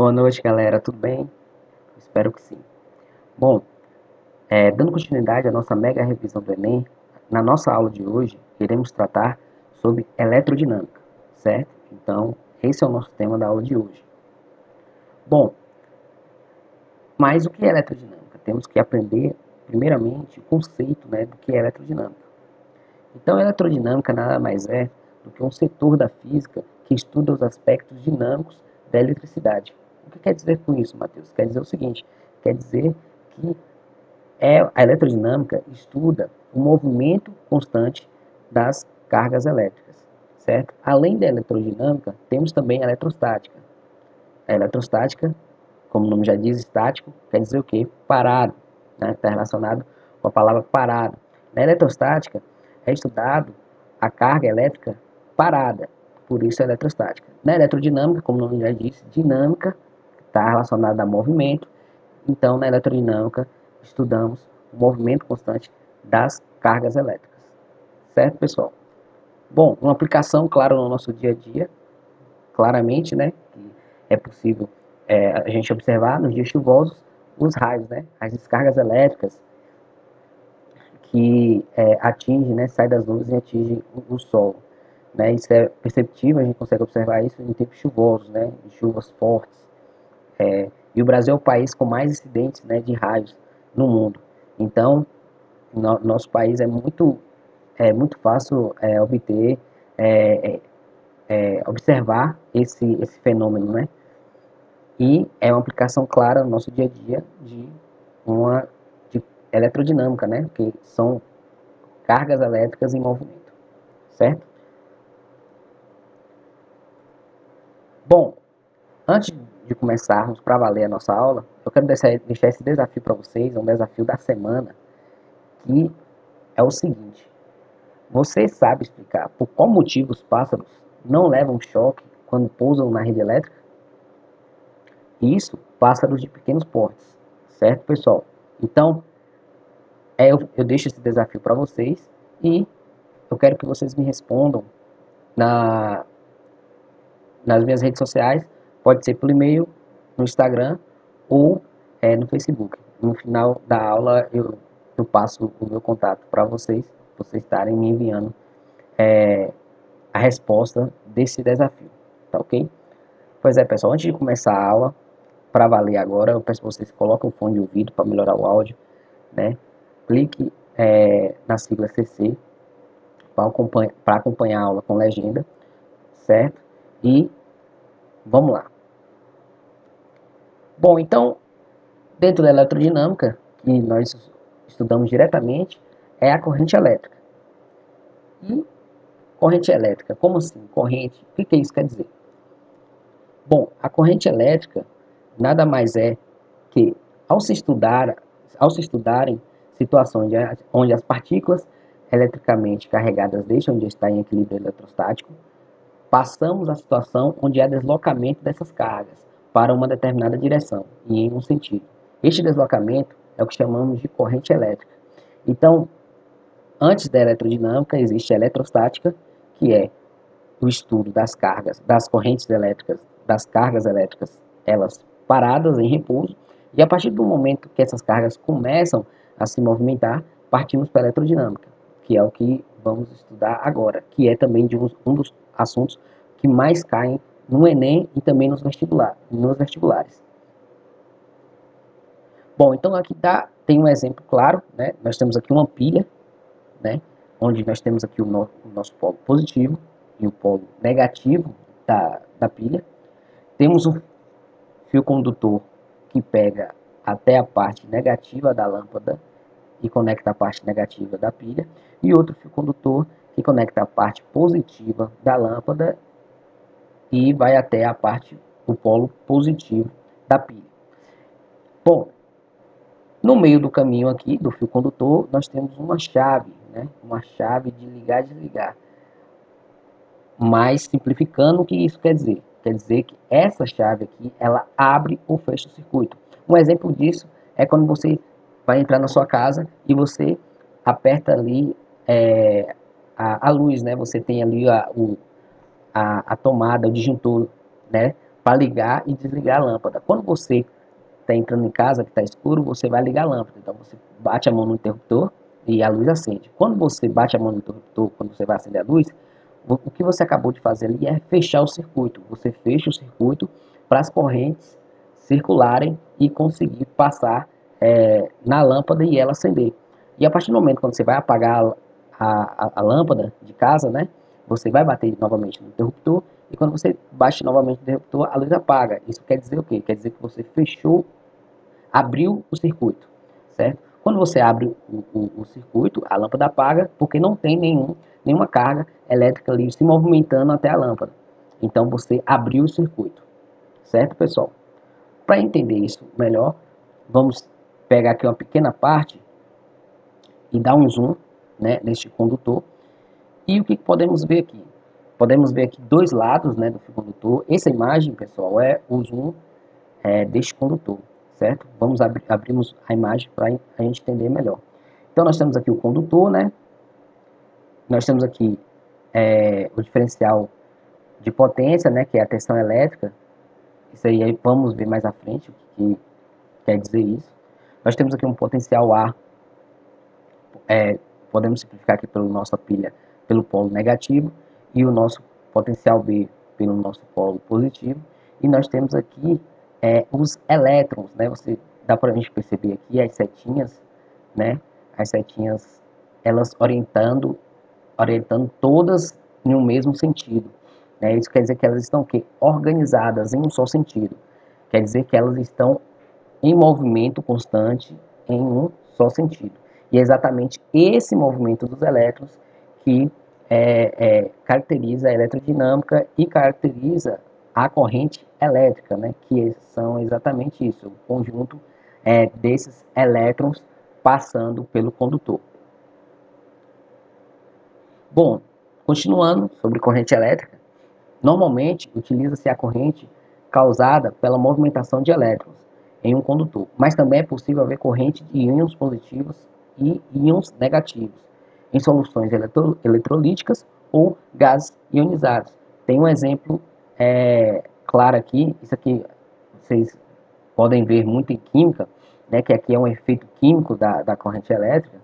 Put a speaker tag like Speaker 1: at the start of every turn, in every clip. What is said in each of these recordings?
Speaker 1: Boa noite, galera. Tudo bem? Espero que sim. Bom, dando continuidade à nossa mega revisão do Enem, na nossa aula de hoje, iremos tratar sobre eletrodinâmica, certo? Então, esse é o nosso tema da aula de hoje. Bom, mas o que é eletrodinâmica? Temos que aprender, primeiramente, o conceito, do que é eletrodinâmica. Então, a eletrodinâmica nada mais é do que um setor da física que estuda os aspectos dinâmicos da eletricidade. O que quer dizer com isso, Matheus? Quer dizer o seguinte, quer dizer que a eletrodinâmica estuda o movimento constante das cargas elétricas, certo? Além da eletrodinâmica, temos também a eletrostática. A eletrostática, como o nome já diz, estático, quer dizer o quê? Parado, né? Está relacionado com a palavra parado. Na eletrostática, é estudado a carga elétrica parada, por isso é eletrostática. Na eletrodinâmica, como o nome já diz, dinâmica, está relacionada a movimento. Então, na eletrodinâmica, estudamos o movimento constante das cargas elétricas. Certo, pessoal? Bom, uma aplicação, claro, no nosso dia a dia, claramente, né, que é possível a gente observar nos dias chuvosos os raios, né, as descargas elétricas que atingem, né, sai das nuvens e atingem o solo. Né, isso é perceptível, a gente consegue observar isso em tempos chuvosos, né, de chuvas fortes. E o Brasil é o país com mais incidentes, né, de raios no mundo. Então, nosso país é muito fácil obter, é, observar esse fenômeno, né? E é uma aplicação clara no nosso dia a dia de eletrodinâmica, né? Que são cargas elétricas em movimento, certo? Bom, antes de começarmos para valer a nossa aula, eu quero deixar esse desafio para vocês, é um desafio da semana, que é o seguinte: você sabe explicar por qual motivo os pássaros não levam choque quando pousam na rede elétrica? Isso, pássaros de pequenos portes, certo, pessoal? Então, eu deixo esse desafio para vocês e eu quero que vocês me respondam na, nas minhas redes sociais, pode ser pelo e-mail, no Instagram ou no Facebook. No final da aula, eu passo o meu contato para vocês estarem me enviando a resposta desse desafio, tá ok? Pois é, pessoal, antes de começar a aula, para valer agora, eu peço que vocês coloquem o fone de ouvido para melhorar o áudio, né? Clique na sigla CC para acompanhar a aula com legenda, certo? E vamos lá. Bom, então, dentro da eletrodinâmica, que nós estudamos diretamente, é a corrente elétrica. E corrente elétrica, como assim? Corrente, o que isso quer dizer? Bom, a corrente elétrica nada mais é que, ao se estudarem situações onde as partículas eletricamente carregadas deixam de estar em equilíbrio eletrostático, passamos à situação onde há deslocamento dessas cargas para uma determinada direção e em um sentido. Este deslocamento é o que chamamos de corrente elétrica. Então, antes da eletrodinâmica, existe a eletrostática, que é o estudo das cargas, das correntes elétricas, das cargas elétricas, elas paradas em repouso, e a partir do momento que essas cargas começam a se movimentar, partimos para a eletrodinâmica, que é o que vamos estudar agora, que é também um dos assuntos que mais caem no Enem e também nos vestibulares. Bom, então aqui tem um exemplo claro, né? Nós temos aqui uma pilha, né? Onde nós temos aqui o nosso polo positivo e o polo negativo da pilha. Temos um fio condutor que pega até a parte negativa da lâmpada e conecta a parte negativa da pilha, e outro fio condutor que conecta a parte positiva da lâmpada e vai até o polo positivo da pilha. Bom, no meio do caminho aqui, do fio condutor, nós temos uma chave, né? Uma chave de ligar e desligar. Mas simplificando, o que isso quer dizer? Quer dizer que essa chave aqui, ela abre ou fecha o circuito. Um exemplo disso é quando você vai entrar na sua casa e você aperta ali a luz, né? Você tem ali a tomada, o disjuntor, né? para ligar e desligar a lâmpada. Quando você está entrando em casa que está escuro, você vai ligar a lâmpada. Então você bate a mão no interruptor e a luz acende. Quando você bate a mão no interruptor, quando você vai acender a luz, o que você acabou de fazer ali é fechar o circuito. Você fecha o circuito para as correntes circularem e conseguir passar na lâmpada e ela acender. E a partir do momento quando você vai apagar a lâmpada de casa, né, você vai bater novamente no interruptor e quando você bate novamente no interruptor, a luz apaga. Isso quer dizer o quê? Quer dizer que você fechou, abriu o circuito, certo? Quando você abre o circuito, a lâmpada apaga porque não tem nenhuma carga elétrica ali se movimentando até a lâmpada. Então você abriu o circuito, certo, pessoal? Para entender isso melhor, vamos pegar aqui uma pequena parte e dar um zoom, né, neste condutor. E o que podemos ver aqui? Podemos ver aqui dois lados, né, do fio condutor. Essa imagem, pessoal, é o zoom deste condutor, certo? Vamos abrirmos a imagem para a gente entender melhor. Então nós temos aqui o condutor, né? Nós temos aqui o diferencial de potência, né, que é a tensão elétrica. Isso aí vamos ver mais à frente o que quer dizer isso. Nós temos aqui um potencial A, podemos simplificar aqui pela nossa pilha pelo polo negativo e o nosso potencial B pelo nosso polo positivo. E nós temos aqui os elétrons, né? Você dá para a gente perceber aqui as setinhas, né? As setinhas elas orientando todas em um mesmo sentido. Né? Isso quer dizer que elas estão organizadas em um só sentido. Quer dizer que elas estão em movimento constante em um só sentido. E é exatamente esse movimento dos elétrons que caracteriza a eletrodinâmica e caracteriza a corrente elétrica, né? Que são exatamente isso, o conjunto desses elétrons passando pelo condutor. Bom, continuando sobre corrente elétrica, normalmente utiliza-se a corrente causada pela movimentação de elétrons em um condutor, mas também é possível haver corrente de íons positivos e íons negativos em soluções eletrolíticas ou gases ionizados. Tem um exemplo claro aqui, isso aqui vocês podem ver muito em química, né, que aqui é um efeito químico da corrente elétrica,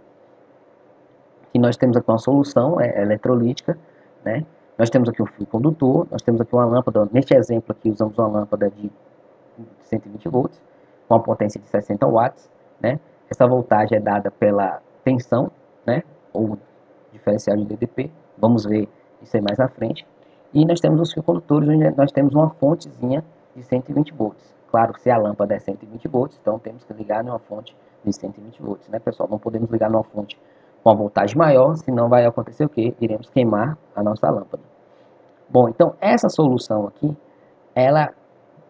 Speaker 1: que nós temos aqui uma solução eletrolítica, né? Nós temos aqui um fio condutor, nós temos aqui uma lâmpada, neste exemplo aqui usamos uma lâmpada de 120 volts, com a potência de 60 watts, né? Essa voltagem é dada pela tensão, né? Ou diferencial de DDP, vamos ver isso aí mais à frente. E nós temos os fios condutores, onde nós temos uma fontezinha de 120 volts. Claro, se a lâmpada é 120 volts, então temos que ligar numa fonte de 120 volts, né, pessoal? Não podemos ligar numa fonte com a voltagem maior, senão vai acontecer o quê? Iremos queimar a nossa lâmpada. Bom, então essa solução aqui, ela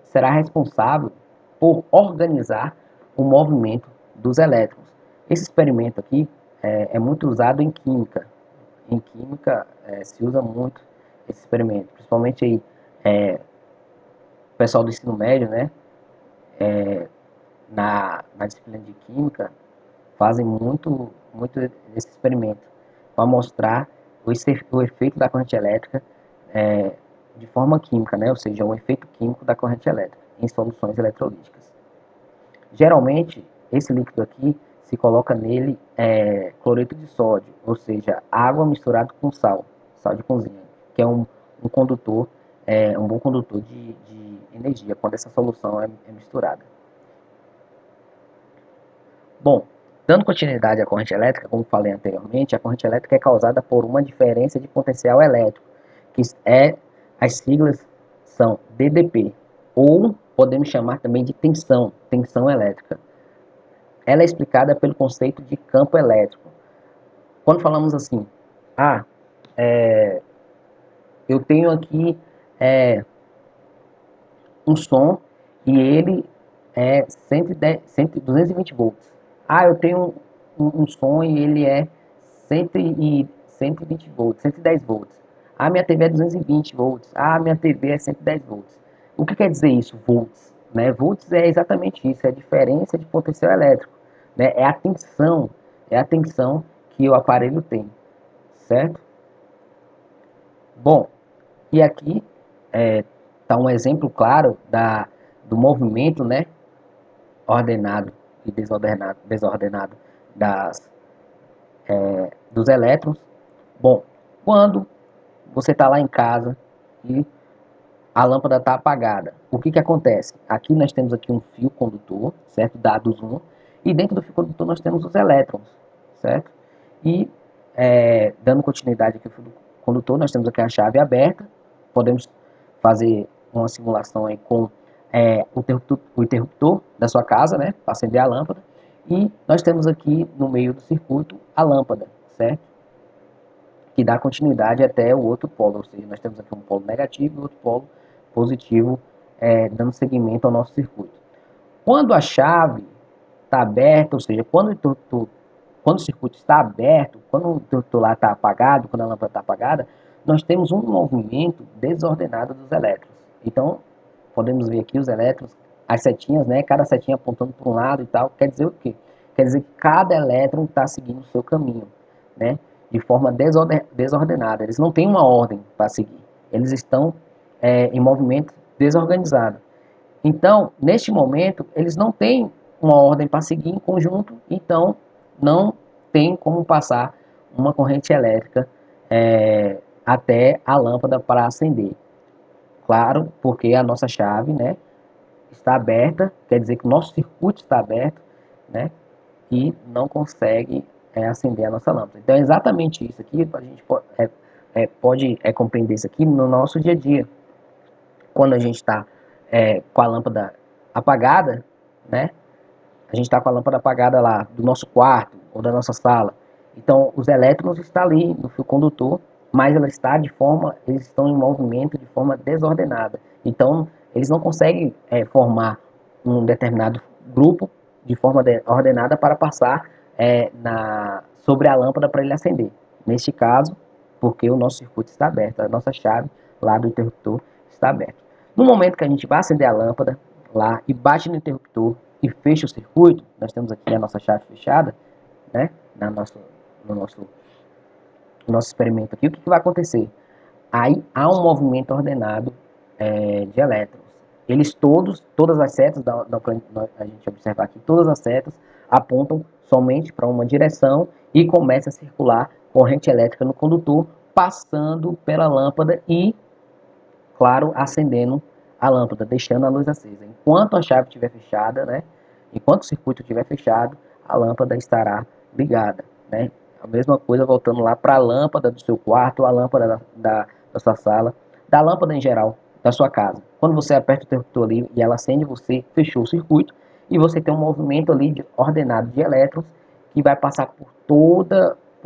Speaker 1: será responsável por organizar o movimento dos elétrons. Esse experimento aqui é muito usado em química. Em química se usa muito esse experimento, principalmente aí o pessoal do ensino médio, né? Na disciplina de química fazem muito esse experimento para mostrar o efeito da corrente elétrica de forma química, né? Ou seja, o efeito químico da corrente elétrica em soluções eletrolíticas. Geralmente, esse líquido aqui se coloca nele cloreto de sódio, ou seja, água misturada com sal de cozinha, que é um condutor, um bom condutor de energia quando essa solução é misturada. Bom, dando continuidade à corrente elétrica, como falei anteriormente, a corrente elétrica é causada por uma diferença de potencial elétrico, que as siglas são DDP, ou podemos chamar também de tensão elétrica. Ela é explicada pelo conceito de campo elétrico. Quando falamos assim, eu tenho aqui um som e ele é 110, 220 volts. Eu tenho um som e ele é 120 volts, 110 volts. Minha TV é 220 volts. Minha TV é 110 volts. O que quer dizer isso, volts? Né? Volts é exatamente isso, é a diferença de potencial elétrico. Né? É a tensão que o aparelho tem, certo? Bom, e aqui Tá um exemplo claro do movimento, né, ordenado e desordenado das, dos elétrons. Bom, quando você está lá em casa e a lâmpada está apagada, o que acontece? Aqui nós temos aqui um fio condutor, certo? Dados 1, e dentro do fio condutor nós temos os elétrons, certo? E dando continuidade aqui ao fio condutor, nós temos aqui a chave aberta, podemos fazer uma simulação aí com o interruptor da sua casa, né, para acender a lâmpada, e nós temos aqui no meio do circuito a lâmpada, certo? Que dá continuidade até o outro polo, ou seja, nós temos aqui um polo negativo e outro polo positivo, dando seguimento ao nosso circuito. Quando a chave está aberta, ou seja, quando o circuito está aberto, quando o interruptor lá está apagado, quando a lâmpada está apagada, nós temos um movimento desordenado dos elétrons. Então, podemos ver aqui os elétrons, as setinhas, né? Cada setinha apontando para um lado e tal. Quer dizer o quê? Quer dizer que cada elétron está seguindo o seu caminho, né? De forma desordenada. Eles não têm uma ordem para seguir. Eles estão em movimento desorganizado. Então, neste momento, eles não têm uma ordem para seguir em conjunto, então não tem como passar uma corrente elétrica até a lâmpada para acender. Claro, porque a nossa chave, né, está aberta, quer dizer que o nosso circuito está aberto, né, e não consegue acender a nossa lâmpada. Então é exatamente isso aqui, a gente pode compreender isso aqui no nosso dia a dia. Quando a gente está com a lâmpada apagada, né, a gente está com a lâmpada apagada lá do nosso quarto ou da nossa sala. Então, os elétrons estão ali no fio condutor, mas eles estão em movimento de forma desordenada. Então, eles não conseguem formar um determinado grupo de forma ordenada para passar sobre a lâmpada para ele acender. Neste caso, porque o nosso circuito está aberto, a nossa chave lá do interruptor está aberta. No momento que a gente vai acender a lâmpada lá e bate no interruptor e fecha o circuito, nós temos aqui a nossa chave fechada, né, no nosso experimento aqui, o que vai acontecer? Aí há um movimento ordenado de elétrons. Eles todas as setas, a gente observar aqui, todas as setas apontam somente para uma direção e começa a circular corrente elétrica no condutor, passando pela lâmpada e, claro, acendendo a lâmpada, deixando a luz acesa. Enquanto a chave estiver fechada, né, enquanto o circuito estiver fechado, a lâmpada estará ligada, né? A mesma coisa voltando lá para a lâmpada do seu quarto, a lâmpada da sua sala, da lâmpada em geral, da sua casa. Quando você aperta o interruptor ali e ela acende, você fechou o circuito e você tem um movimento ali ordenado de elétrons que vai passar por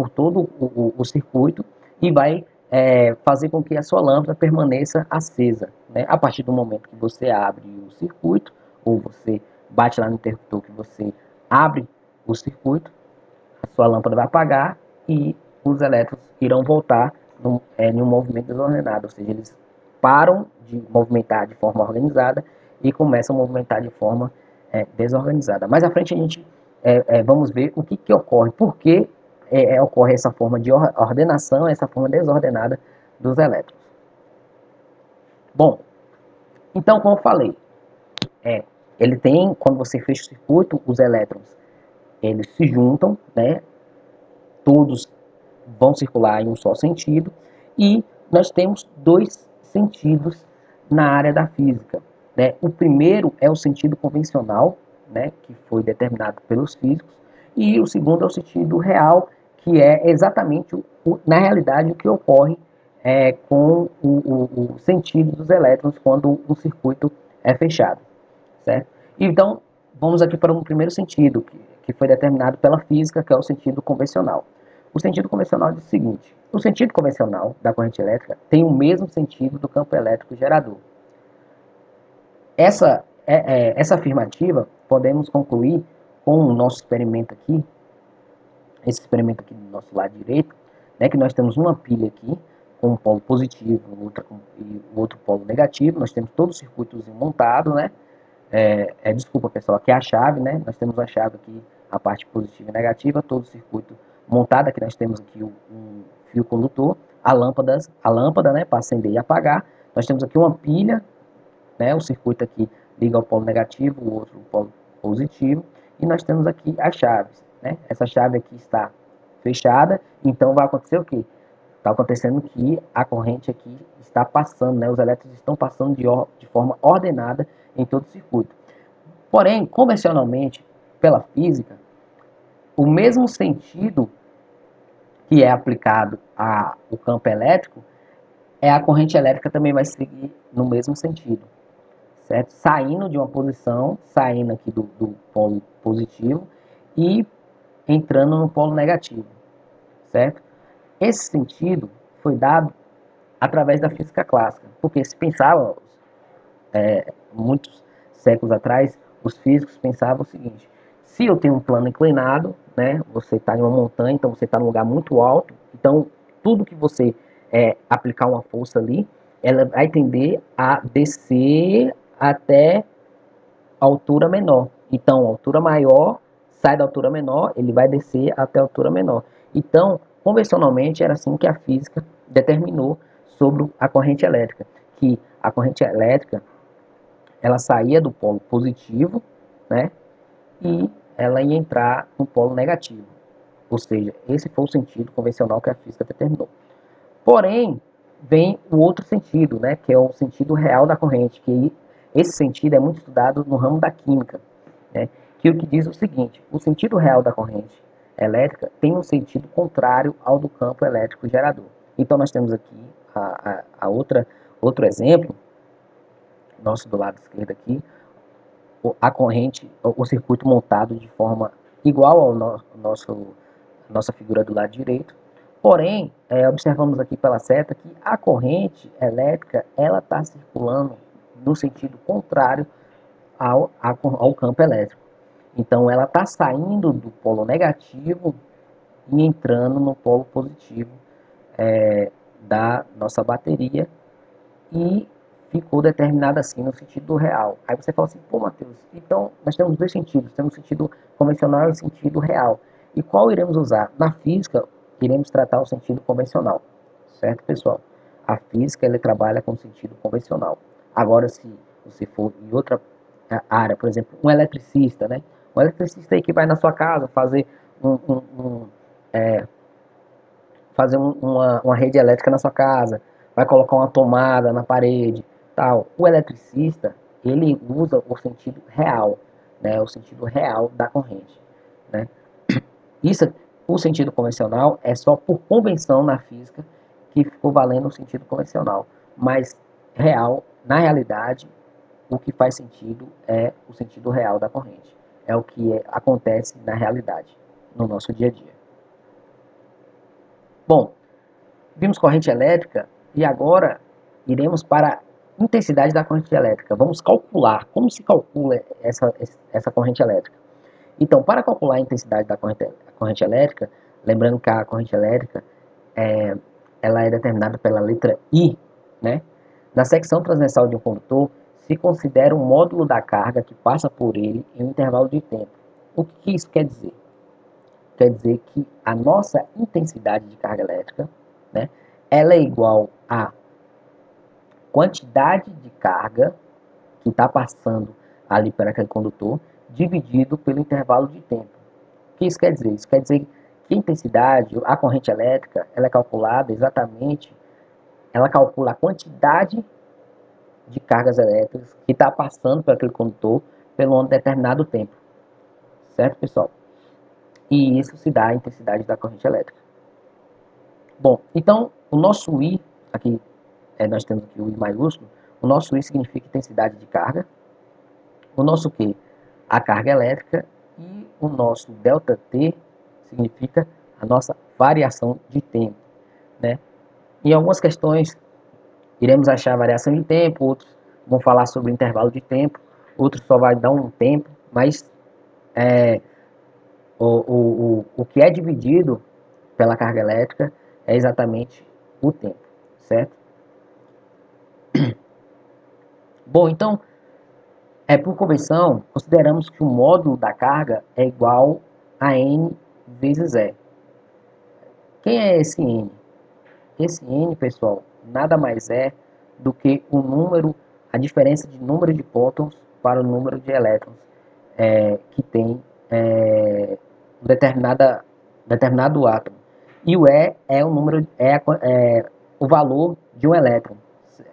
Speaker 1: todo o circuito e vai fazer com que a sua lâmpada permaneça acesa, né? A partir do momento que você abre o circuito, ou você bate lá no interruptor que você abre o circuito, a sua lâmpada vai apagar e os elétrons irão voltar em um movimento desordenado, ou seja, eles param de movimentar de forma organizada e começam a movimentar de forma desorganizada. Mais à frente a gente vamos ver o que ocorre, por que ocorre essa forma de ordenação, essa forma desordenada dos elétrons. Bom, então como eu falei, ele tem, quando você fecha o circuito, os elétrons eles se juntam, né? Todos vão circular em um só sentido e nós temos dois sentidos na área da física, né? O primeiro é o sentido convencional, né, que foi determinado pelos físicos, e o segundo é o sentido real, que é exatamente, na realidade, o que ocorre com o sentido dos elétrons quando o circuito é fechado, certo? Então, vamos aqui para um primeiro sentido, que foi determinado pela física, que é o sentido convencional. O sentido convencional diz o seguinte: o sentido convencional da corrente elétrica tem o mesmo sentido do campo elétrico gerador. Essa afirmativa podemos concluir com o nosso experimento aqui, esse experimento aqui do nosso lado direito, né, que nós temos uma pilha aqui com um polo positivo e o outro polo negativo. Nós temos todo o circuitozinho montado, né? Desculpa pessoal, aqui é a chave, né? Nós temos a chave aqui, a parte positiva e negativa, todo o circuito montado. Aqui nós temos aqui um fio condutor, a lâmpada, né, para acender e apagar. Nós temos aqui uma pilha né? O circuito aqui liga ao polo negativo, o outro ao polo positivo, e nós temos aqui as chaves, né? Essa chave aqui está fechada, então vai acontecer o quê? Está acontecendo que a corrente aqui está passando, né? Os elétrons estão passando de forma ordenada em todo o circuito. Porém, convencionalmente, pela física, o mesmo sentido que é aplicado ao campo elétrico, a corrente elétrica também vai seguir no mesmo sentido, certo? Saindo de uma posição, saindo aqui do polo positivo e entrando no polo negativo, certo? Esse sentido foi dado através da física clássica, porque se pensava, muitos séculos atrás, os físicos pensavam o seguinte: se eu tenho um plano inclinado, né, você está em uma montanha, então você está num lugar muito alto, então tudo que você aplicar uma força ali, ela vai tender a descer até a altura menor. Então, a altura maior sai da altura menor, ele vai descer até a altura menor. Então, convencionalmente, era assim que a física determinou sobre a corrente elétrica, que a corrente elétrica ela saía do polo positivo, né, e ela ia entrar no polo negativo. Ou seja, esse foi o sentido convencional que a física determinou. Porém, vem o outro sentido, né, que é o sentido real da corrente, que esse sentido é muito estudado no ramo da química, né, que o que diz o seguinte: o sentido real da corrente elétrica tem um sentido contrário ao do campo elétrico gerador. Então, nós temos aqui outro exemplo, nosso do lado esquerdo aqui, a corrente, o circuito montado de forma igual ao nossa figura do lado direito. Porém, observamos aqui pela seta que a corrente elétrica ela está circulando no sentido contrário ao campo elétrico. Então, ela está saindo do polo negativo e entrando no polo positivo da nossa bateria e ficou determinada assim no sentido real. Aí você fala assim: pô, Matheus, então nós temos dois sentidos, temos o sentido convencional e o sentido real. E qual iremos usar? Na física, iremos tratar o sentido convencional, certo, pessoal? A física, ela trabalha com o sentido convencional. Agora, se você for em outra área, por exemplo, um eletricista, né? Um eletricista aí que vai na sua casa fazer uma rede elétrica na sua casa, vai colocar uma tomada na parede, tal. O eletricista, ele usa o sentido real, né? O sentido real da corrente, né? Isso, o sentido convencional é só por convenção na física que ficou valendo o sentido convencional, mas real, na realidade, o que faz sentido é o sentido real da corrente. É o que acontece na realidade, no nosso dia a dia. Bom, vimos corrente elétrica e agora iremos para a intensidade da corrente elétrica. Vamos calcular como se calcula essa corrente elétrica. Então, para calcular a intensidade da corrente elétrica, lembrando que a corrente elétrica ela é determinada pela letra I, né? Na secção transversal de um condutor, se considera um módulo da carga que passa por ele em um intervalo de tempo. O que isso quer dizer? Quer dizer que a nossa intensidade de carga elétrica, né, ela é igual à quantidade de carga que está passando ali por aquele condutor, dividido pelo intervalo de tempo. O que isso quer dizer? Isso quer dizer que a intensidade, a corrente elétrica, ela é calculada exatamente, ela calcula a quantidade de cargas elétricas que está passando por aquele condutor pelo um determinado tempo. Certo, pessoal? E isso se dá a intensidade da corrente elétrica. Bom, então o nosso I, aqui nós temos aqui o I maiúsculo, o nosso I significa intensidade de carga, o nosso Q, a carga elétrica, e o nosso ΔT significa a nossa variação de tempo, né? Em algumas questões iremos achar variação de tempo, outros vão falar sobre intervalo de tempo, outros só vai dar um tempo, mas o que é dividido pela carga elétrica é exatamente o tempo, certo? Bom, então, por convenção, consideramos que o módulo da carga é igual a N vezes E. Quem é esse N? Esse N, pessoal, nada mais é do que o número a diferença de número de prótons para o número de elétrons que tem um determinado átomo. E o E é o número, o valor de um elétron,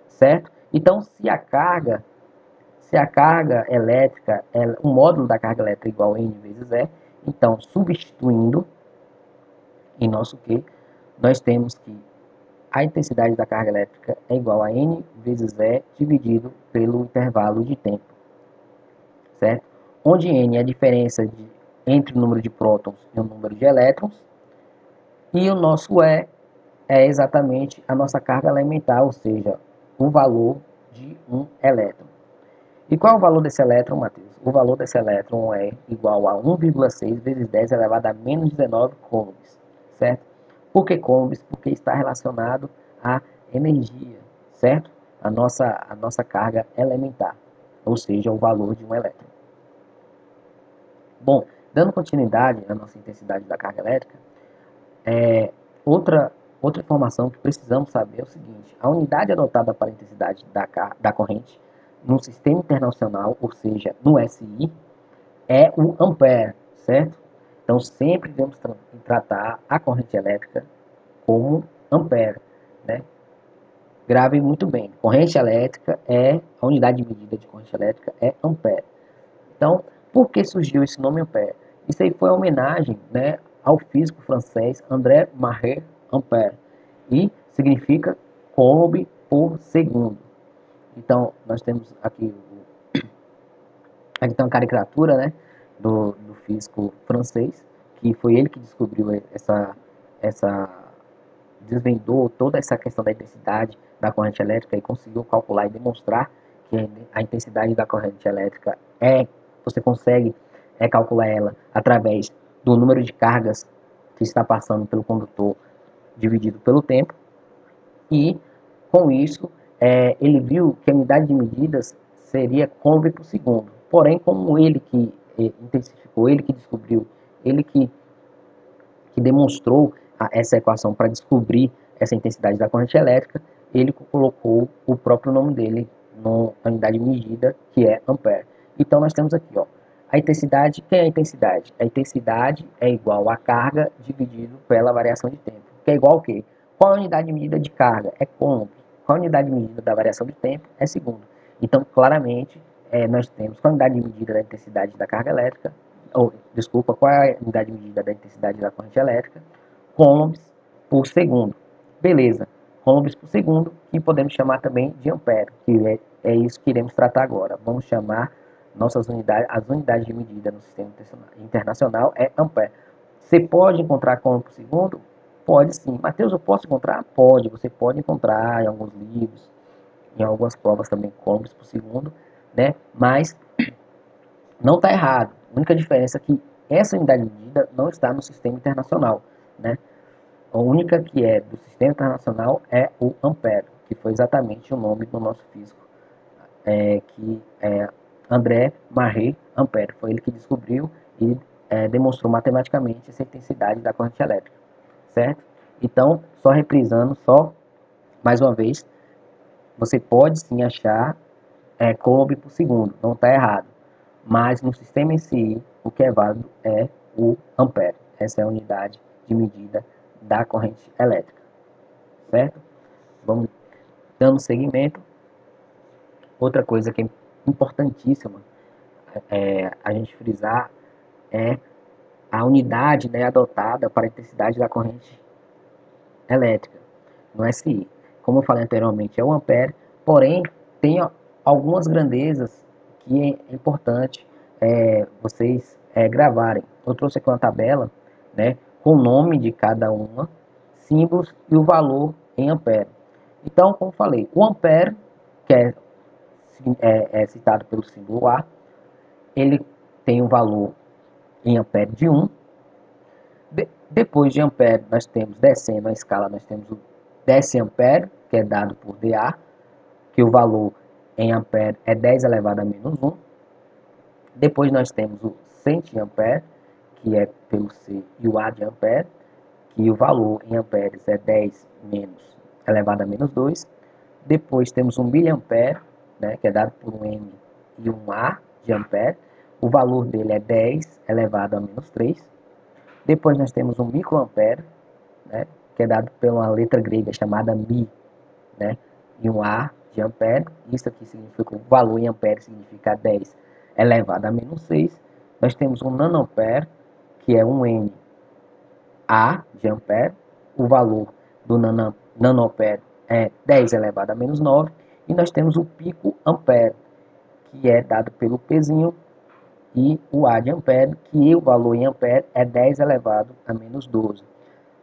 Speaker 1: certo? Então, se a carga elétrica, o módulo da carga elétrica é igual a N vezes E, então, substituindo em nosso Q, nós temos que a intensidade da carga elétrica é igual a N vezes E dividido pelo intervalo de tempo, certo? Onde N é a diferença entre o número de prótons e o número de elétrons, e o nosso E é exatamente a nossa carga elementar, ou seja, o valor de um elétron. E qual é o valor desse elétron, Matheus? O valor desse elétron é igual a 1,6 vezes 10 elevado a menos 19 coulombs, certo? Por que coulombs? Porque está relacionado à energia, certo? A nossa carga elementar, ou seja, o valor de um elétron. Bom, dando continuidade à nossa intensidade da carga elétrica, outra informação que precisamos saber é o seguinte: a unidade adotada para a intensidade da corrente no sistema internacional, ou seja, no SI, é o ampere, certo? Então, sempre devemos tratar a corrente elétrica como ampere, né? Grave muito bem. Corrente elétrica a unidade de medida de corrente elétrica é ampere. Então, por que surgiu esse nome ampere? Isso aí foi uma homenagem, né, ao físico francês André Marie Ampère e significa coulomb por segundo. Então, nós temos aqui tem uma caricatura, né, do físico francês, que foi ele que descobriu essa desvendou toda essa questão da intensidade da corrente elétrica e conseguiu calcular e demonstrar que a intensidade da corrente elétrica você consegue calcular ela através do número de cargas que está passando pelo condutor dividido pelo tempo. E com isso ele viu que a unidade de medidas seria coulomb por segundo. Porém, como ele que intensificou, ele que descobriu, ele que demonstrou essa equação para descobrir essa intensidade da corrente elétrica, ele colocou o próprio nome dele na unidade medida, que é ampere. Então, nós temos aqui, ó, a intensidade. Quem é a intensidade? A intensidade é igual a carga dividido pela variação de tempo, que é igual ao quê? Qual é a unidade de medida de carga? É coulomb. Qual é a unidade de medida da variação de tempo? É segundo. Então, claramente, nós temos qual é a unidade de medida da intensidade da carga elétrica, desculpa, qual é a unidade de medida da intensidade da corrente elétrica? Coulombs por segundo. Beleza, coulombs por segundo, que podemos chamar também de ampere, que é isso que iremos tratar agora. Vamos chamar as unidades de medida no sistema internacional é ampere. Você pode encontrar coulomb por segundo? Pode sim. Matheus, eu posso encontrar? Pode, você pode encontrar em alguns livros, em algumas provas também coulombs por segundo, né? Mas não está errado. A única diferença é que essa unidade de medida não está no sistema internacional, né? A única que é do sistema internacional é o ampere, que foi exatamente o nome do nosso físico, que é André Marie Ampère. Foi ele que descobriu e demonstrou matematicamente essa intensidade da corrente elétrica, certo? Então, só reprisando, só mais uma vez, você pode sim achar coulomb por segundo, não está errado. Mas no sistema em si, o que é válido é o ampere. Essa é a unidade de medida da corrente elétrica, certo? Vamos dando seguimento. Outra coisa que é importantíssima a gente frisar é a unidade, né, adotada para a intensidade da corrente elétrica, no SI. Como eu falei anteriormente, é o ampere, porém tem algumas grandezas que é importante vocês gravarem. Eu trouxe aqui uma tabela, né, com o nome de cada uma, símbolos e o valor em ampere. Então, como falei, o ampere, que é citado pelo símbolo A, ele tem um valor em ampere de 1. Depois de ampere, nós temos, descendo a escala, nós temos o deciampere, que é dado por dA, que o valor em ampere é 10 elevado a menos 1. Depois nós temos o centiampere, que é pelo C, e o A de ampere, que o valor em amperes é 10 menos elevado a menos 2. Depois temos o miliampere, né, que é dado por um M e um A de ampere. O valor dele é 10 elevado a menos 3. Depois nós temos um microampere, né, que é dado pela letra grega chamada Mi, né, e um A de ampere. Isso aqui significa o valor em ampere significa 10 elevado a menos 6. Nós temos um nanoampere, que é um N A de ampere. O valor do nanoampere é 10 elevado a menos 9. E nós temos o pico ampere, que é dado pelo Pzinho, e o A de ampere, que o valor em ampere é 10 elevado a menos 12.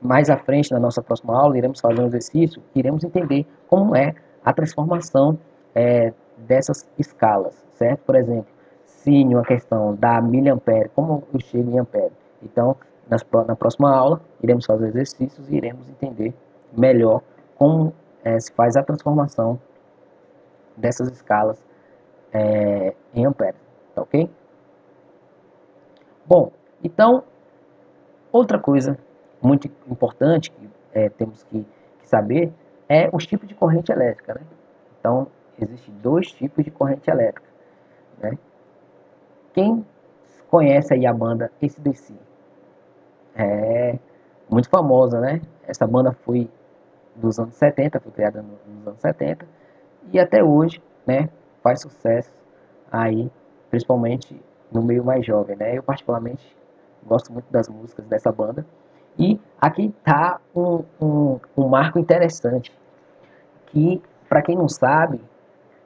Speaker 1: Mais à frente, na nossa próxima aula, iremos fazer um exercício e iremos entender como é a transformação dessas escalas, certo? Por exemplo, se em uma questão da miliampere, como eu chego em ampere? Então, na próxima aula, iremos fazer exercícios e iremos entender melhor como se faz a transformação dessas escalas em ampere, tá ok? Bom, então, outra coisa muito importante que temos que saber é os tipos de corrente elétrica, né? Então, existem dois tipos de corrente elétrica, né? Quem conhece aí a banda AC/DC? É muito famosa, né? Essa banda foi dos anos 70, foi criada nos anos 70 e até hoje, né, faz sucesso aí, principalmente no meio mais jovem, né? Eu particularmente gosto muito das músicas dessa banda. E aqui tá um marco interessante, que para quem não sabe,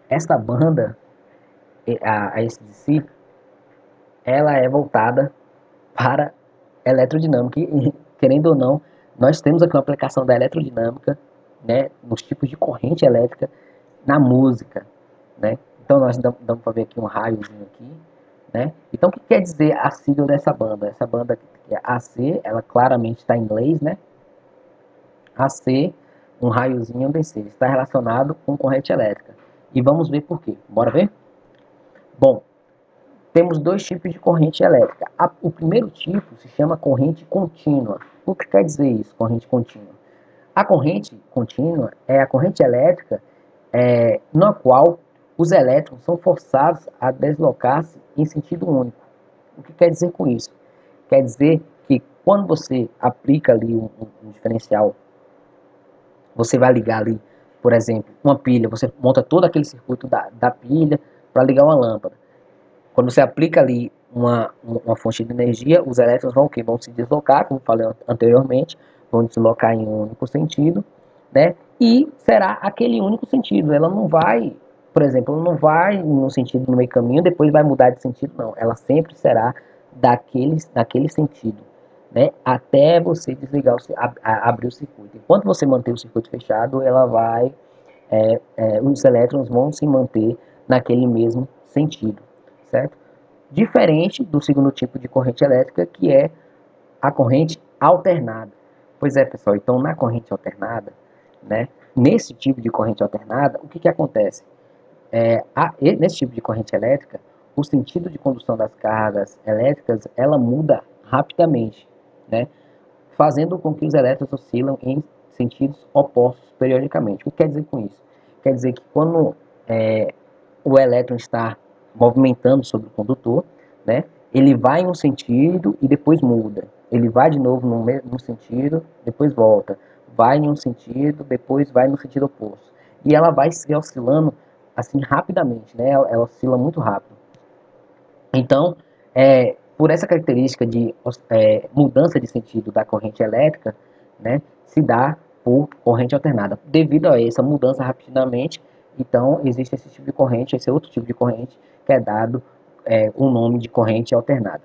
Speaker 1: essa banda, a AC/DC, ela é voltada para eletrodinâmica. E, querendo ou não, nós temos aqui uma aplicação da eletrodinâmica, né, nos tipos de corrente elétrica na música, né? Então nós damos para ver aqui um raiozinho aqui, né? Então o que quer dizer a sigla dessa banda? Essa banda que é AC, ela claramente está em inglês, né? AC, um raiozinho DC, está relacionado com corrente elétrica. E vamos ver por quê. Bora ver? Bom, temos dois tipos de corrente elétrica. O primeiro tipo se chama corrente contínua. O que quer dizer isso, corrente contínua? A corrente contínua é a corrente elétrica na qual os elétrons são forçados a deslocar-se em sentido único. O que quer dizer com isso? Quer dizer que quando você aplica ali um diferencial, você vai ligar ali, por exemplo, uma pilha, você monta todo aquele circuito da pilha para ligar uma lâmpada. Quando você aplica ali uma fonte de energia, os elétrons vão, vão se deslocar, como falei anteriormente, vão deslocar em um único sentido, né? E será aquele único sentido. Ela não vai, por exemplo, ela não vai em um sentido no meio caminho, depois vai mudar de sentido, não. Ela sempre será daquele sentido, né? Até você desligar, abrir o circuito. Enquanto você manter o circuito fechado, ela vai, os elétrons vão se manter naquele mesmo sentido, certo? Diferente do segundo tipo de corrente elétrica, que é a corrente alternada. Pois é, pessoal, então na corrente alternada, né, nesse tipo de corrente alternada, o que acontece? Nesse tipo de corrente elétrica, o sentido de condução das cargas elétricas, ela muda rapidamente, né, fazendo com que os elétrons oscilam em sentidos opostos periodicamente. O que quer dizer com isso? Quer dizer que quando o elétron está movimentando sobre o condutor, né, ele vai em um sentido e depois muda. Ele vai de novo no mesmo sentido, depois volta. Vai em um sentido, depois vai no sentido oposto. E ela vai se oscilando assim rapidamente, né? Ela oscila muito rápido. Então, por essa característica de mudança de sentido da corrente elétrica, né, se dá por corrente alternada. Devido a essa mudança rapidamente, então existe esse tipo de corrente, esse outro tipo de corrente, que é dado um nome de corrente alternada.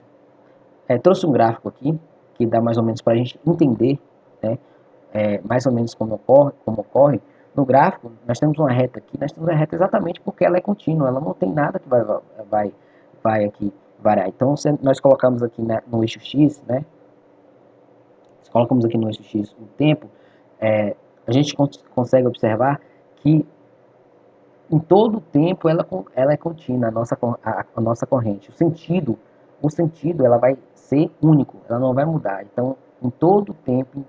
Speaker 1: Trouxe um gráfico aqui, que dá mais ou menos para a gente entender, né, mais ou menos como ocorre. No gráfico, nós temos uma reta aqui, nós temos uma reta exatamente porque ela é contínua, ela não tem nada que vai aqui variar. Então, nós colocamos aqui no eixo X, né, se colocamos aqui no eixo X o tempo, a gente consegue observar que em todo o tempo ela é contínua, a nossa corrente. O sentido ela vai ser único, ela não vai mudar. Então, em todo o tempo,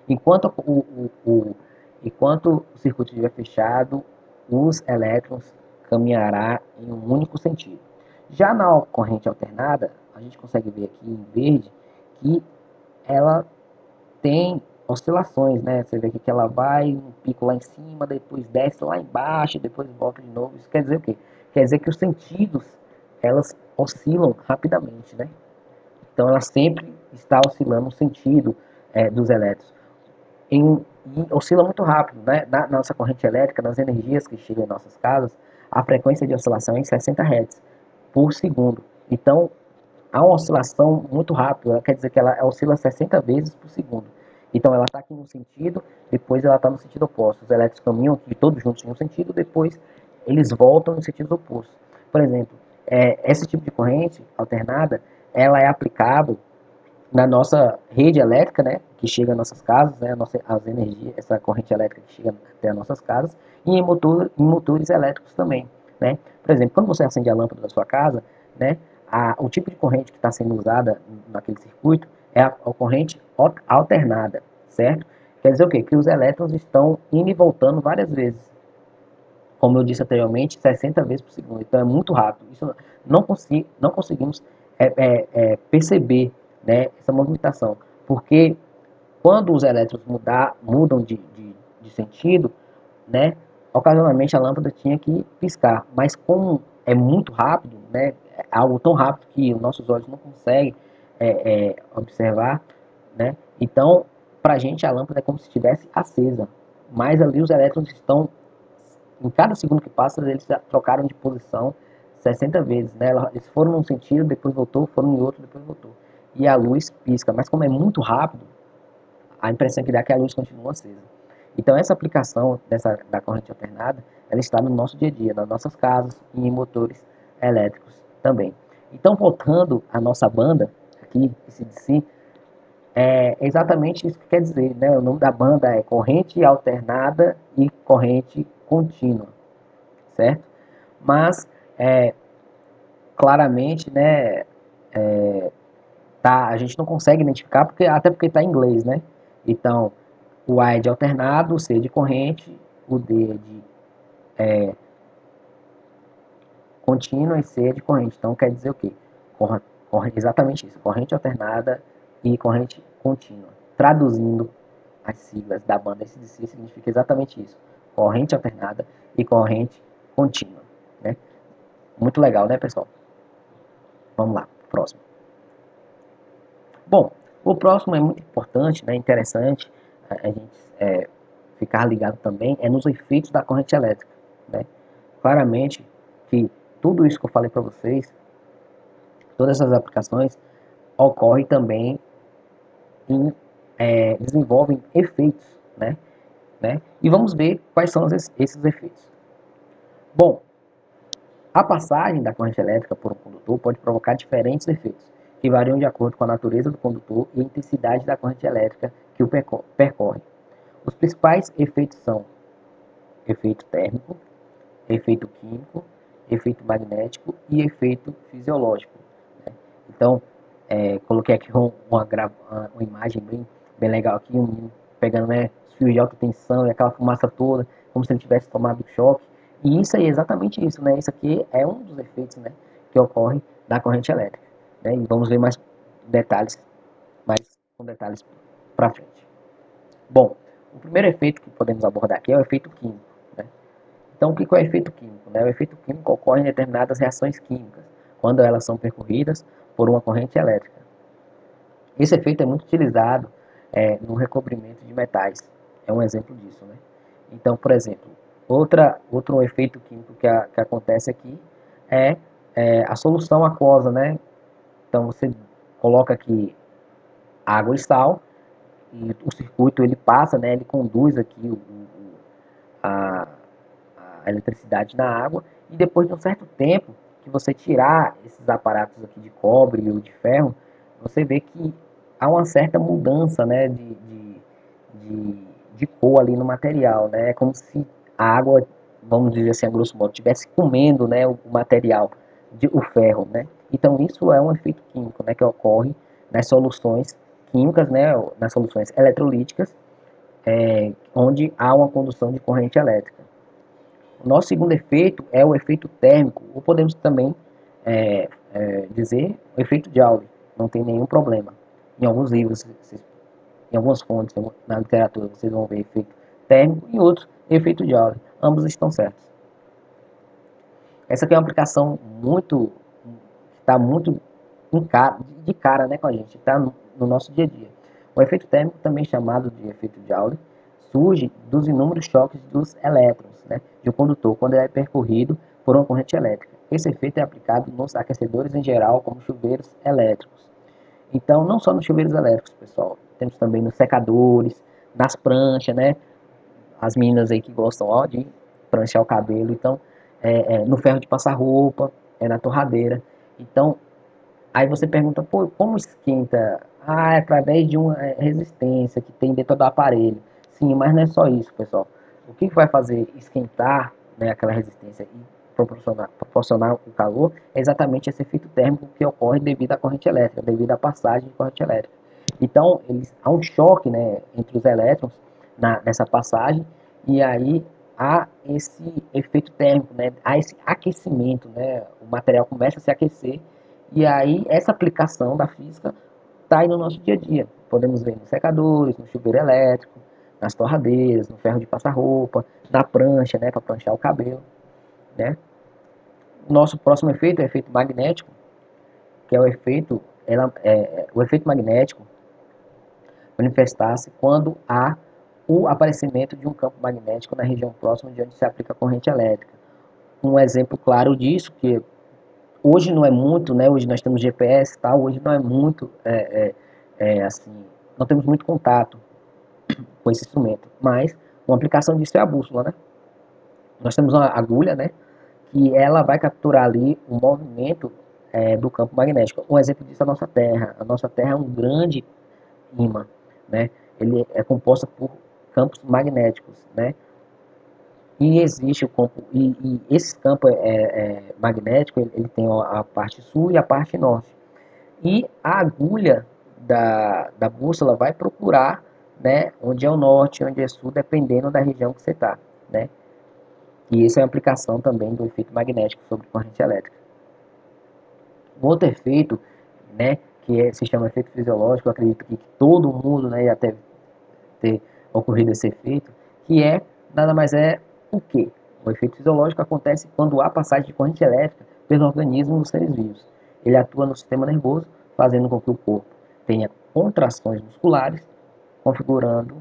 Speaker 1: enquanto enquanto o circuito estiver fechado, os elétrons caminhará em um único sentido. Já na corrente alternada, a gente consegue ver aqui em verde que ela tem oscilações, né? Você vê aqui que ela vai um pico lá em cima, depois desce lá embaixo, depois volta de novo. Isso quer dizer o quê? Quer dizer que os sentidos, elas oscilam rapidamente, né? Então ela sempre está oscilando o sentido dos elétrons. E oscila muito rápido, né? Na nossa corrente elétrica, nas energias que chegam em nossas casas, a frequência de oscilação é em 60 Hz por segundo. Então, há uma oscilação muito rápida, quer dizer que ela oscila 60 vezes por segundo. Então, ela está aqui no sentido, depois ela está no sentido oposto. Os elétrons caminham aqui todos juntos em um sentido, depois eles voltam no sentido oposto. Por exemplo, esse tipo de corrente alternada, ela é aplicada na nossa rede elétrica, né, que chega às nossas casas, né, as energias, essa corrente elétrica que chega até as nossas casas, e em motores elétricos também, né. Por exemplo, quando você acende a lâmpada da sua casa, né, o tipo de corrente que está sendo usada naquele circuito é a corrente alternada, certo? Quer dizer o quê? Que os elétrons estão indo e voltando várias vezes, como eu disse anteriormente, 60 vezes por segundo. Então é muito rápido. Isso não conseguimos perceber, né, essa movimentação. Porque quando os elétrons mudam de sentido, né, ocasionalmente a lâmpada tinha que piscar. Mas como é muito rápido, né, é algo tão rápido que os nossos olhos não conseguem observar, né, então para a gente a lâmpada é como se estivesse acesa. Mas ali os elétrons estão em cada segundo que passa, eles trocaram de posição 60 vezes, né? Eles foram num sentido, depois voltou, foram em outro, depois voltou. E a luz pisca, mas como é muito rápido, a impressão que dá é que a luz continua acesa. Então essa aplicação da corrente alternada, ela está no nosso dia a dia, nas nossas casas e em motores elétricos também. Então voltando à nossa banda, aqui, esse de si, é exatamente isso que quer dizer, né? O nome da banda é corrente alternada e corrente contínua, certo? Mas claramente, né, a gente não consegue identificar até porque está em inglês, né? Então, o A é de alternado, o C é de corrente, o D é de contínua e C é de corrente. Então quer dizer o quê? Exatamente isso, corrente alternada e corrente contínua. Traduzindo as siglas da banda AC/DC significa exatamente isso, corrente alternada e corrente contínua, né? Muito legal, né, pessoal? Vamos lá, próximo. Bom, o próximo é muito importante, né, interessante a gente ficar ligado também, é nos efeitos da corrente elétrica, né? Claramente que tudo isso que eu falei para vocês, todas essas aplicações, ocorrem também em, desenvolvem efeitos, né? E vamos ver quais são esses efeitos. Bom, a passagem da corrente elétrica por um condutor pode provocar diferentes efeitos, que variam de acordo com a natureza do condutor e a intensidade da corrente elétrica que o percorre. Os principais efeitos são efeito térmico, efeito químico, efeito magnético e efeito fisiológico, né? Então, coloquei aqui uma imagem bem legal aqui, um menino pegando, né, os fios de alta tensão e aquela fumaça toda, como se ele tivesse tomado choque. E isso aí é exatamente isso, né? Isso aqui é um dos efeitos, né, que ocorre na corrente elétrica, né? E vamos ver mais com detalhes para frente. Bom, o primeiro efeito que podemos abordar aqui é o efeito químico, né? Então, o que é o efeito químico, né? O efeito químico ocorre em determinadas reações químicas, quando elas são percorridas por uma corrente elétrica. Esse efeito é muito utilizado no recobrimento de metais. É um exemplo disso, né? Então, por exemplo, outro efeito químico que acontece aqui é a solução aquosa, né? Então, você coloca aqui água e sal, e o circuito ele passa, né? Ele conduz aqui a, a eletricidade na água, e depois de um certo tempo que você tirar esses aparatos aqui de cobre ou de ferro, você vê que há uma certa mudança, né, de cor ali no material, né? É como se a água, vamos dizer assim, a grosso modo, estivesse comendo, né, o material, o ferro, né? Então isso é um efeito químico, né, que ocorre nas soluções químicas, né, nas soluções eletrolíticas, onde há uma condução de corrente elétrica. O nosso segundo efeito é o efeito térmico, ou podemos também dizer o efeito Joule. Não tem nenhum problema. Em alguns livros, em algumas fontes, na literatura, vocês vão ver efeito térmico e outros efeito Joule. Ambos estão certos. Essa aqui é uma aplicação muito, está muito de cara, né, com a gente, está no nosso dia a dia. O efeito térmico, também chamado de efeito Joule, surge dos inúmeros choques dos elétrons, né, de um condutor quando ele é percorrido por uma corrente elétrica. Esse efeito é aplicado nos aquecedores em geral, como chuveiros elétricos. Então, não só nos chuveiros elétricos, pessoal, temos também nos secadores, nas pranchas, né, as meninas aí que gostam, ó, de pranchar o cabelo, então, no ferro de passar roupa, na torradeira. Então, aí você pergunta, pô, como esquenta? Ah, é através de uma resistência que tem dentro do aparelho. Sim, mas não é só isso, pessoal. O que vai fazer esquentar, né, aquela resistência e proporcionar o calor é exatamente esse efeito térmico que ocorre devido à corrente elétrica, devido à passagem de corrente elétrica. Então, há um choque, né, entre os elétrons nessa passagem, e aí há esse efeito térmico, né, há esse aquecimento, né, o material começa a se aquecer, e aí essa aplicação da física está aí no nosso dia a dia. Podemos ver nos secadores, no chuveiro elétrico, nas torradeiras, no ferro de passar roupa, na prancha, né, para pranchar o cabelo, né. Nosso próximo efeito é o efeito magnético, que é o efeito magnético manifestar-se quando há o aparecimento de um campo magnético na região próxima de onde se aplica a corrente elétrica. Um exemplo claro disso, que hoje não é muito, né? Hoje nós temos GPS e tal, hoje não é muito, assim, não temos muito contato com esse instrumento, mas uma aplicação disso é a bússola, né? Nós temos uma agulha, né? Que ela vai capturar ali o movimento do campo magnético. Um exemplo disso é a nossa Terra. A nossa Terra é um grande ímã, né? Ele é composto por campos magnéticos, né? E existe o campo, e esse campo magnético, ele tem a parte sul e a parte norte. E a agulha da bússola vai procurar, né, onde é o norte, onde é o sul, dependendo da região que você está, né? E isso é uma aplicação também do efeito magnético sobre corrente elétrica. Um outro efeito, né, se chama efeito fisiológico, eu acredito que todo mundo, né, já deve ter ocorrido esse efeito, que nada mais é o quê? O efeito fisiológico acontece quando há passagem de corrente elétrica pelo organismo dos seres vivos. Ele atua no sistema nervoso, fazendo com que o corpo tenha contrações musculares, configurando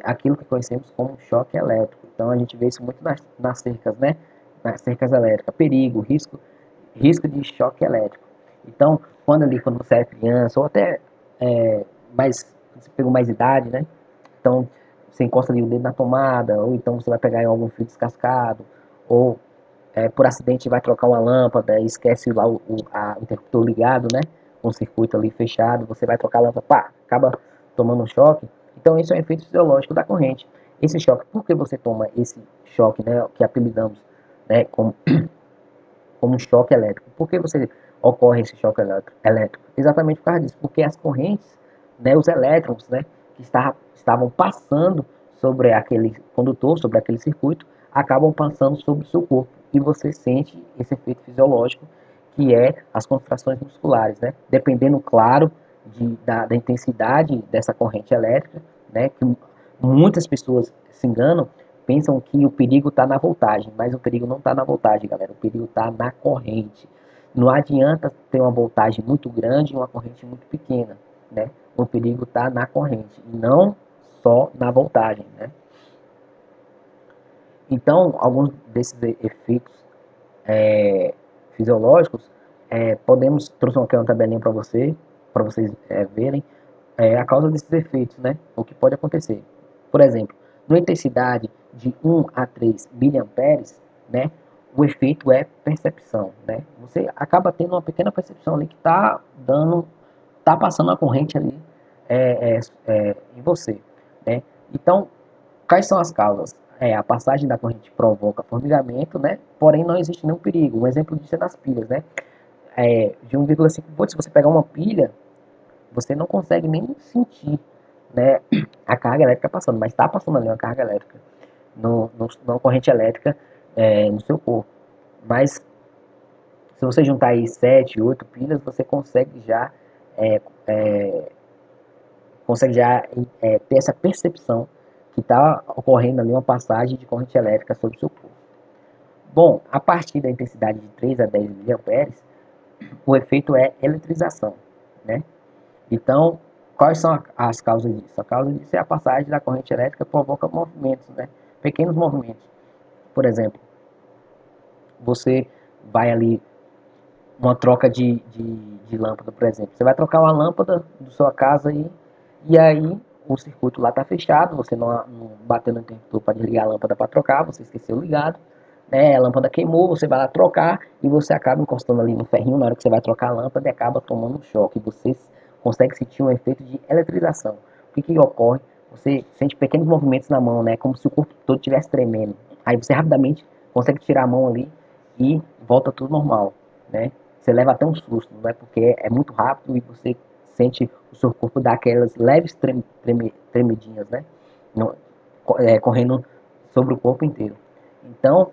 Speaker 1: aquilo que conhecemos como choque elétrico. Então a gente vê isso muito nas cercas, né? Nas cercas elétricas, perigo, risco de choque elétrico. Então, quando você é criança, ou até mais, você pegou mais idade, né? Então, você encosta ali o dedo na tomada, ou então você vai pegar em algum fio descascado, ou por acidente vai trocar uma lâmpada e esquece lá o interruptor ligado, né? Com o circuito ali fechado, você vai trocar a lâmpada, pá, acaba tomando um choque. Então, isso é um efeito fisiológico da corrente. Esse choque, por que você toma esse choque, né? Que apelidamos, né? Como um choque elétrico. Por que você ocorre esse choque elétrico? Exatamente por causa disso, porque as correntes, né, os elétrons, né, que estavam passando sobre aquele condutor, sobre aquele circuito, acabam passando sobre o seu corpo e você sente esse efeito fisiológico que é as contrações musculares, né? Dependendo, claro, da intensidade dessa corrente elétrica, né? Que muitas pessoas se enganam, pensam que o perigo está na voltagem, mas o perigo não está na voltagem, galera. O perigo está na corrente. Não adianta ter uma voltagem muito grande e uma corrente muito pequena, né? O perigo está na corrente e não só na voltagem, né? Então, alguns desses efeitos fisiológicos, trouxe aqui uma tabelinha para vocês verem a causa desses efeitos, né? O que pode acontecer. Por exemplo, numa intensidade de 1 a 3 miliamperes, né? O efeito é percepção, né? Você acaba tendo uma pequena percepção ali que tá passando a corrente ali em você, né? Então, quais são as causas? A passagem da corrente provoca formigamento, né? Porém, não existe nenhum perigo. Um exemplo disso é nas pilhas, né? De 1,5 volts, se você pegar uma pilha, você não consegue nem sentir, né, a carga elétrica passando, mas está passando ali uma carga elétrica, na corrente elétrica no seu corpo. Mas se você juntar aí 7, 8 pilhas, você é, é, consegue já ter essa percepção que está ocorrendo ali uma passagem de corrente elétrica sobre o seu corpo. Bom, a partir da intensidade de 3 a 10 miliamperes, o efeito é eletrização, né? Então, quais são as causas disso? A causa disso é a passagem da corrente elétrica que provoca movimentos, né? Pequenos movimentos. Por exemplo, você vai ali, uma troca de lâmpada, por exemplo. Você vai trocar uma lâmpada da sua casa aí, e aí o circuito lá está fechado, você não bateu no interruptor para desligar a lâmpada para trocar, você esqueceu ligado, né? A lâmpada queimou, você vai lá trocar e você acaba encostando ali no ferrinho na hora que você vai trocar a lâmpada e acaba tomando um choque. Você consegue sentir um efeito de eletrização. O que, que ocorre? Você sente pequenos movimentos na mão, né? Como se o corpo todo estivesse tremendo. Aí você rapidamente consegue tirar a mão ali e volta tudo normal, né? Você leva até um susto, não é? Porque é muito rápido e você sente o seu corpo dar aquelas leves tremidinhas, né? Correndo sobre o corpo inteiro. Então,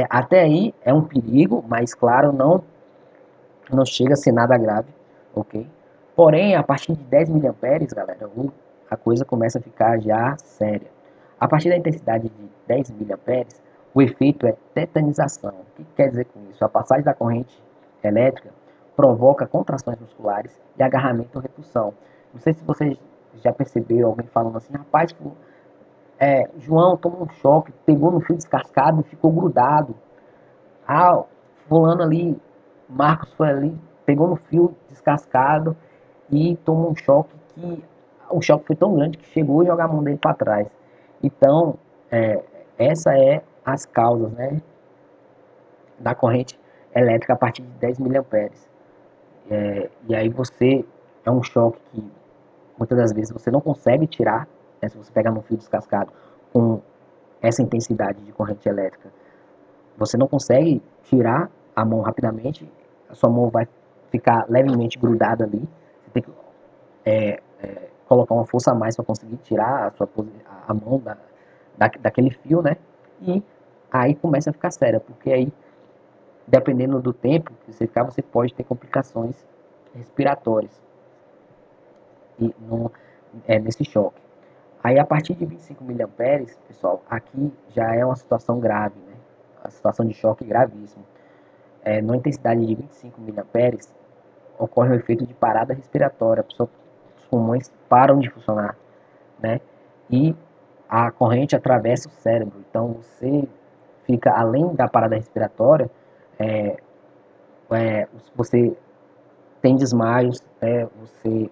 Speaker 1: até aí é um perigo, mas claro, não chega a ser nada grave, ok? Porém, a partir de 10 miliamperes, galera, a coisa começa a ficar já séria. A partir da intensidade de 10 miliamperes, o efeito é tetanização. O que quer dizer com isso? A passagem da corrente elétrica provoca contrações musculares e agarramento ou repulsão. Não sei se você já percebeu alguém falando assim, rapaz, João tomou um choque, pegou no fio descascado e ficou grudado. Ah, fulano ali, Marcos foi ali, pegou no fio descascado e tomou um choque que o choque foi tão grande que chegou a jogar a mão dele para trás. Então, essa é as causas, né, da corrente elétrica a partir de 10 miliamperes. E aí você é um choque que muitas das vezes você não consegue tirar, né, se você pegar no fio descascado com essa intensidade de corrente elétrica. Você não consegue tirar a mão rapidamente, a sua mão vai ficar levemente grudada ali. Você tem que colocar uma força a mais para conseguir tirar a mão daquele fio, né? E aí começa a ficar séria, porque aí, dependendo do tempo que você ficar, você pode ter complicações respiratórias e nesse choque. Aí, a partir de 25 miliamperes, pessoal, aqui já é uma situação grave, né? A situação de choque gravíssima. Numa intensidade de 25 miliamperes, ocorre um efeito de parada respiratória. Os pulmões param de funcionar, né? E a corrente atravessa o cérebro. Então, você fica, além da parada respiratória, é, você tem desmaios, né? Você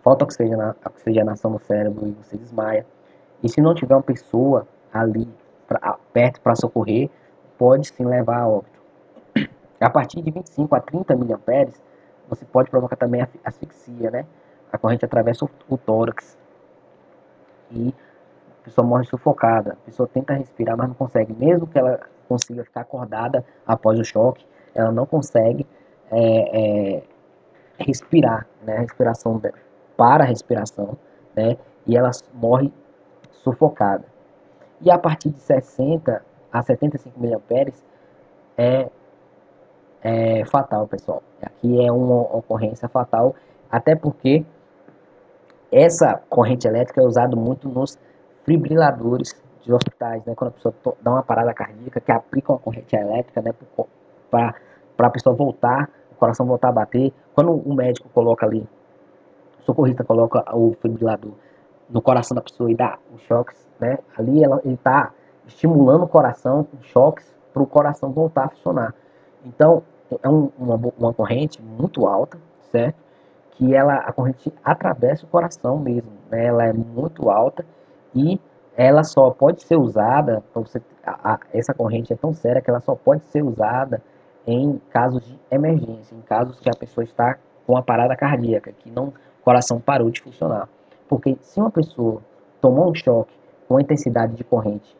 Speaker 1: falta oxigenação no cérebro e você desmaia. E se não tiver uma pessoa ali perto para socorrer, pode sim levar a óbito. A partir de 25 a 30 miliamperes, você pode provocar também asfixia, né? A corrente atravessa o tórax e a pessoa morre sufocada. A pessoa tenta respirar, mas não consegue. Mesmo que ela consiga ficar acordada após o choque, ela não consegue é, é, respirar, né? A respiração para a respiração, né? E ela morre sufocada. E a partir de 60 a 75 miliamperes é fatal, pessoal. Aqui é uma ocorrência fatal, até porque essa corrente elétrica é usada muito nos fibriladores de hospitais, né? Quando a pessoa dá uma parada cardíaca, que aplica uma corrente elétrica, né? Para a pessoa voltar, o coração voltar a bater. Quando o médico coloca ali, o socorrista coloca o fibrilador no coração da pessoa e dá os choques, né? Ali ele está estimulando o coração com choques para o coração voltar a funcionar. Então, é uma corrente muito alta, certo? Que a corrente atravessa o coração mesmo, né? Ela é muito alta e ela só pode ser usada, essa corrente é tão séria que ela só pode ser usada em casos de emergência, em casos que a pessoa está com uma parada cardíaca, que não, o coração parou de funcionar. Porque se uma pessoa tomou um choque com a intensidade de corrente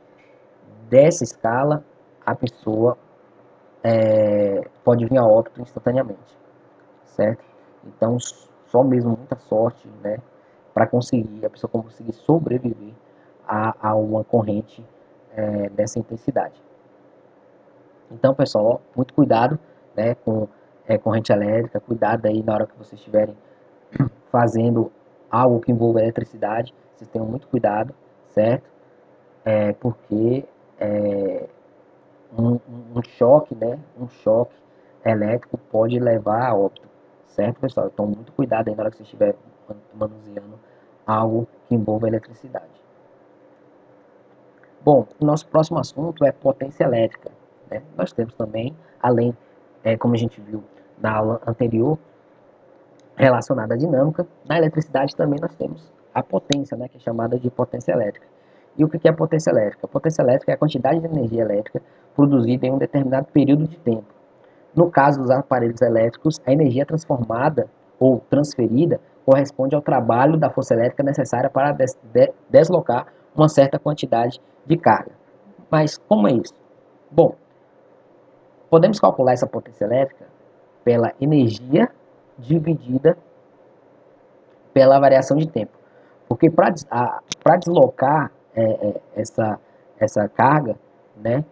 Speaker 1: dessa escala, a pessoa pode vir a óbito instantaneamente, certo? Então, só mesmo muita sorte, né, para conseguir, a pessoa conseguir sobreviver a uma corrente dessa intensidade. Então, pessoal, ó, muito cuidado, né, com corrente elétrica, cuidado aí na hora que vocês estiverem fazendo algo que envolva eletricidade, vocês tenham muito cuidado, certo? Porque um, um choque, né, um choque elétrico pode levar a óbito, certo, pessoal? Então, muito cuidado aí na hora que você estiver manuseando algo que envolva eletricidade. Bom, o nosso próximo assunto é potência elétrica, né? Nós temos também, além, como a gente viu na aula anterior, relacionada à dinâmica, na eletricidade também nós temos a potência, né, que é chamada de potência elétrica. E o que é a potência elétrica? A potência elétrica é a quantidade de energia elétrica produzida em um determinado período de tempo. No caso dos aparelhos elétricos, a energia transformada ou transferida corresponde ao trabalho da força elétrica necessária para deslocar uma certa quantidade de carga. Mas como é isso? Bom, podemos calcular essa potência elétrica pela energia dividida pela variação de tempo. Porque para deslocar essa carga, né,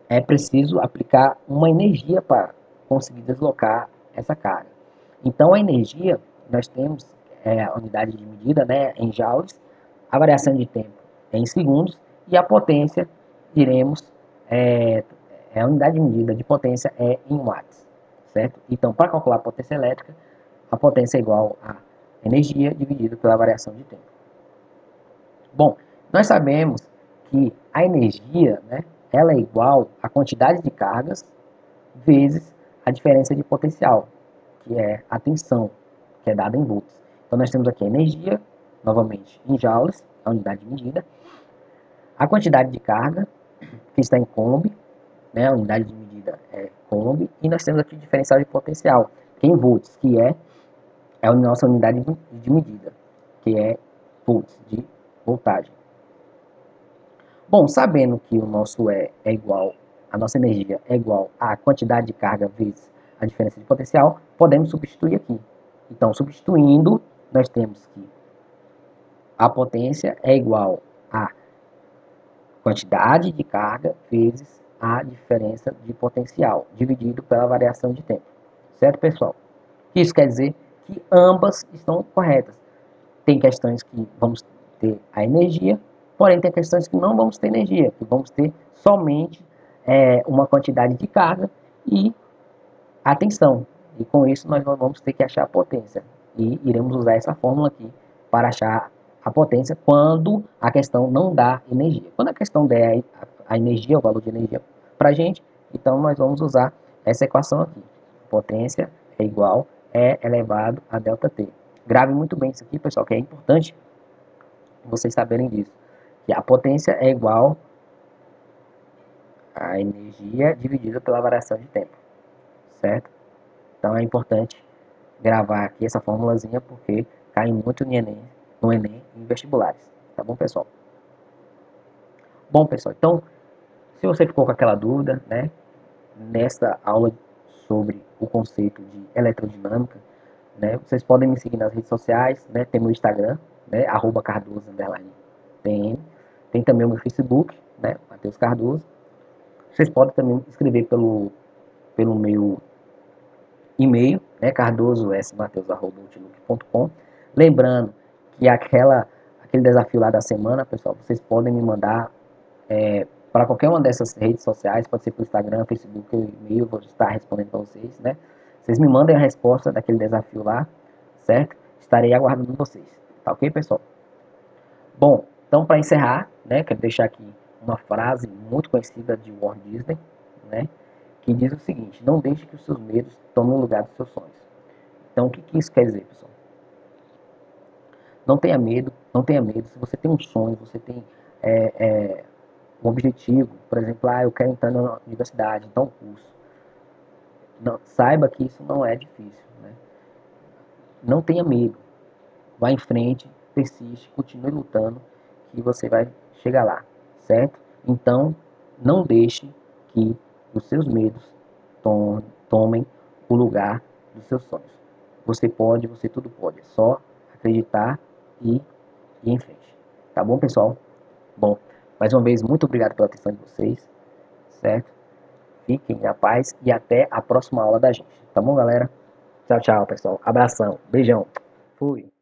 Speaker 1: é preciso aplicar uma energia para conseguir deslocar essa carga. Então, a energia, nós temos a unidade de medida, né, em joules, a variação de tempo é em segundos, e a potência, diremos, a unidade de medida de potência é em watts, certo? Então, para calcular a potência elétrica, a potência é igual a energia dividido pela variação de tempo. Bom, nós sabemos que a energia, né, ela é igual à quantidade de cargas vezes a diferença de potencial, que é a tensão, que é dada em volts. Então, nós temos aqui a energia, novamente, em joules, a unidade de medida, a quantidade de carga, que está em coulomb, né, a unidade de medida é coulomb, e nós temos aqui o diferencial de potencial, que é em volts, que é a nossa unidade de medida, que é volts, de voltagem. Bom, sabendo que o nosso é igual, a nossa energia é igual à quantidade de carga vezes a diferença de potencial, podemos substituir aqui. Então, substituindo, nós temos que a potência é igual à quantidade de carga vezes a diferença de potencial, dividido pela variação de tempo. Certo, pessoal? Isso quer dizer que ambas estão corretas. Tem questões que vamos ter a energia, porém tem questões que não vamos ter energia, que vamos ter somente uma quantidade de carga e a tensão. E com isso nós vamos ter que achar a potência. E iremos usar essa fórmula aqui para achar a potência quando a questão não dá energia. Quando a questão der a energia, o valor de energia para a gente, então nós vamos usar essa equação aqui. Potência é igual E elevado a ΔT. Grave muito bem isso aqui, pessoal, que é importante vocês saberem disso. Que a potência é igual a energia dividida pela variação de tempo, certo? Então é importante gravar aqui essa formulazinha porque cai muito no Enem e em vestibulares, tá bom, pessoal? Bom, pessoal, então, se você ficou com aquela dúvida, né, nessa aula sobre o conceito de eletrodinâmica, né, vocês podem me seguir nas redes sociais, né, tem meu Instagram, né, @cardoso_tm, tem também o meu Facebook, né, Matheus Cardoso. Vocês podem também escrever pelo meu e-mail, né, cardososmatheus@outlook.com. Lembrando que aquele desafio lá da semana, pessoal, vocês podem me mandar para qualquer uma dessas redes sociais, pode ser pelo Instagram, Facebook, e-mail, eu vou estar respondendo para vocês, né? Vocês me mandem a resposta daquele desafio lá, certo? Estarei aguardando vocês, tá ok, pessoal? Bom, então para encerrar, né, quero deixar aqui uma frase muito conhecida de Walt Disney, né, que diz o seguinte: não deixe que os seus medos tomem o lugar dos seus sonhos. Então, o que isso quer dizer, pessoal? Não tenha medo, não tenha medo. Se você tem um sonho, você tem um objetivo, por exemplo, eu quero entrar na universidade, então curso. Não, saiba que isso não é difícil, né? Não tenha medo. Vá em frente, persiste, continue lutando, que você vai chegar lá, certo? Então, não deixe que os seus medos tomem o lugar dos seus sonhos. Você pode, você tudo pode. É só acreditar e ir em frente. Tá? Tá bom, pessoal? Bom, mais uma vez, muito obrigado pela atenção de vocês, certo? Fiquem na paz e até a próxima aula da gente. Tá bom, galera? Tchau, tchau, pessoal. Abração. Beijão. Fui.